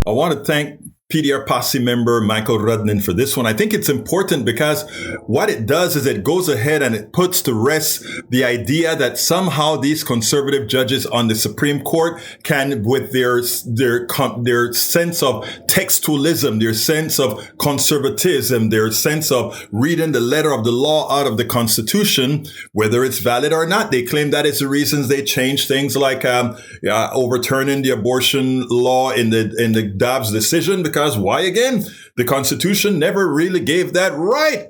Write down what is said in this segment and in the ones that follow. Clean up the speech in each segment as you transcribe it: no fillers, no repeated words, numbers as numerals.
I want to thank PDR Posse member Michael Rudnin for this one. I think it's important because what it does is it goes ahead and it puts to rest the idea that somehow these conservative judges on the Supreme Court can, with their sense of textualism, their sense of conservatism, their sense of reading the letter of the law out of the Constitution, whether it's valid or not. They claim that is the reasons they changed things like overturning the abortion law in the Dobbs decision. Because why again? The Constitution never really gave that right.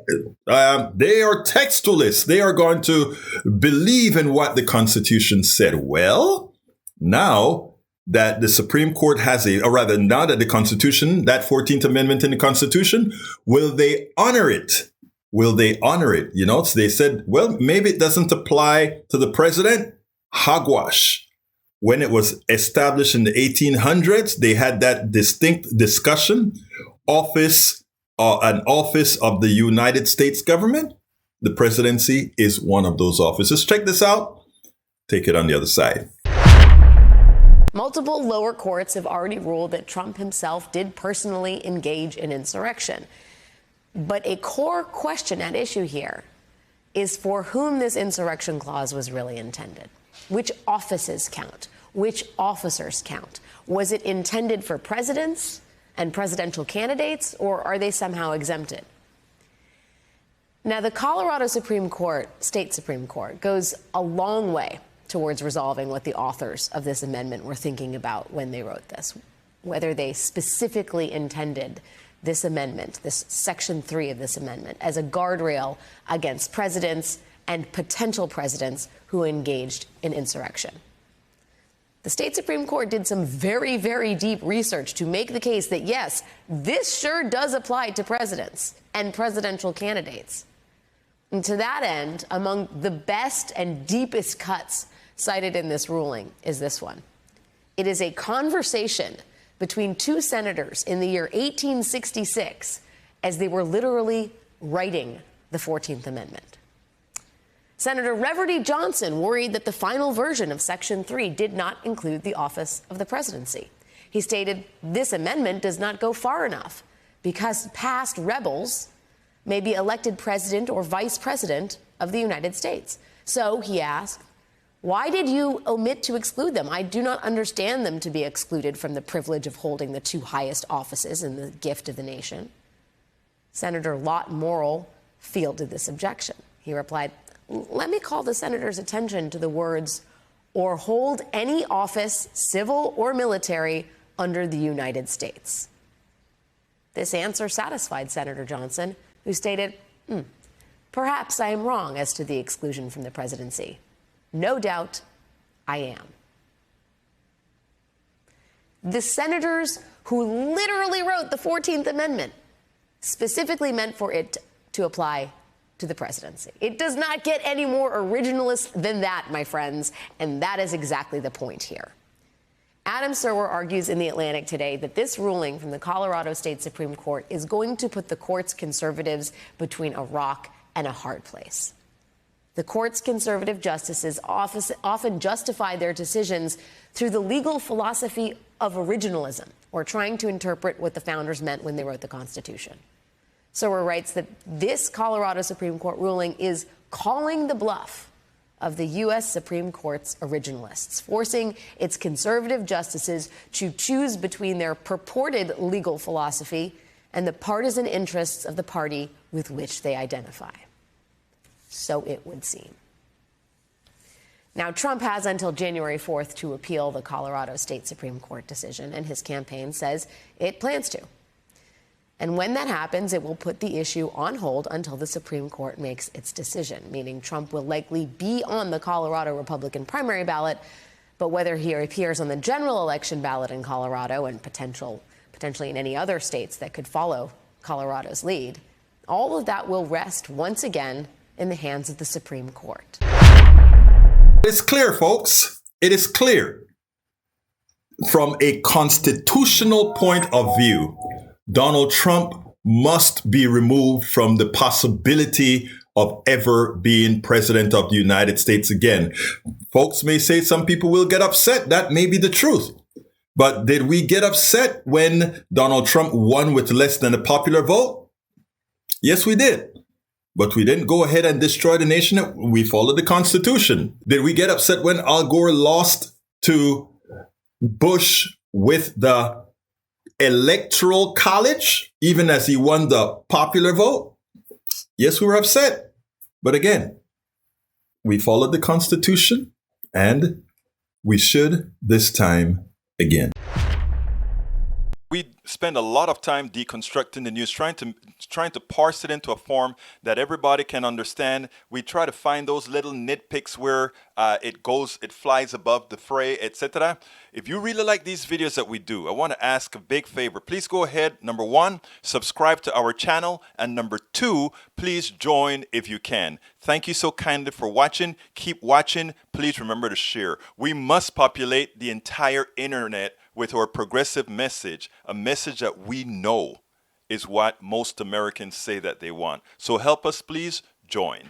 They are textualists. They are going to believe in what the Constitution said. Well, now that the Supreme Court has now that the Constitution, that 14th Amendment in the Constitution, will they honor it? Will they honor it? You know, so they said, well, maybe it doesn't apply to the president. Hogwash. When it was established in the 1800s, they had that distinct discussion. An office of the United States government. The presidency is one of those offices. Check this out. Take it on the other side. Multiple lower courts have already ruled that Trump himself did personally engage in insurrection. But a core question at issue here is for whom this insurrection clause was really intended. Which offices count? Which officers count? Was it intended for presidents and presidential candidates, or are they somehow exempted? Now, the Colorado Supreme Court, state Supreme Court, goes a long way towards resolving what the authors of this amendment were thinking about when they wrote this, whether they specifically intended this amendment, this Section 3 of this amendment, as a guardrail against presidents and potential presidents who engaged in insurrection. The state Supreme Court did some very, very deep research to make the case that, yes, this sure does apply to presidents and presidential candidates. And to that end, among the best and deepest cuts cited in this ruling is this one. It is a conversation between two senators in the year 1866 as they were literally writing the 14th Amendment. Senator Reverdy Johnson worried that the final version of Section 3 did not include the office of the presidency. He stated, this amendment does not go far enough because past rebels may be elected president or vice president of the United States. So, he asked, why did you omit to exclude them? I do not understand them to be excluded from the privilege of holding the two highest offices in the gift of the nation. Senator Lott Morrill fielded this objection. He replied, let me call the senator's attention to the words, or hold any office, civil or military, under the United States. This answer satisfied Senator Johnson, who stated, perhaps I am wrong as to the exclusion from the presidency. No doubt I am. The senators who literally wrote the 14th Amendment specifically meant for it to apply to the presidency. It does not get any more originalist than that, my friends, and that is exactly the point here. Adam Serwer argues in The Atlantic today that this ruling from the Colorado State Supreme Court is going to put the court's conservatives between a rock and a hard place. The court's conservative justices often justify their decisions through the legal philosophy of originalism, or trying to interpret what the founders meant when they wrote the Constitution. Serwer writes that this Colorado Supreme Court ruling is calling the bluff of the U.S. Supreme Court's originalists, forcing its conservative justices to choose between their purported legal philosophy and the partisan interests of the party with which they identify. So it would seem. Now, Trump has until January 4th to appeal the Colorado State Supreme Court decision, and his campaign says it plans to. And when that happens, it will put the issue on hold until the Supreme Court makes its decision, meaning Trump will likely be on the Colorado Republican primary ballot, but whether he appears on the general election ballot in Colorado and potentially in any other states that could follow Colorado's lead, all of that will rest once again in the hands of the Supreme Court. It's clear, folks. It is clear. From a constitutional point of view, Donald Trump must be removed from the possibility of ever being president of the United States again. Folks may say some people will get upset. That may be the truth. But did we get upset when Donald Trump won with less than a popular vote? Yes, we did. But we didn't go ahead and destroy the nation. We followed the Constitution. Did we get upset when Al Gore lost to Bush with the Electoral College, even as he won the popular vote? Yes, we were upset. But again, we followed the Constitution, and we should this time again. We spend a lot of time deconstructing the news, trying to parse it into a form that everybody can understand. We try to find those little nitpicks where it flies above the fray, etc. If you really like these videos that we do, I want to ask a big favor. Please go ahead. Number one, subscribe to our channel. And number two, please join if you can. Thank you so kindly for watching. Keep watching. Please remember to share. We must populate the entire internet with our progressive message, a message that we know is what most Americans say that they want. So help us, please join.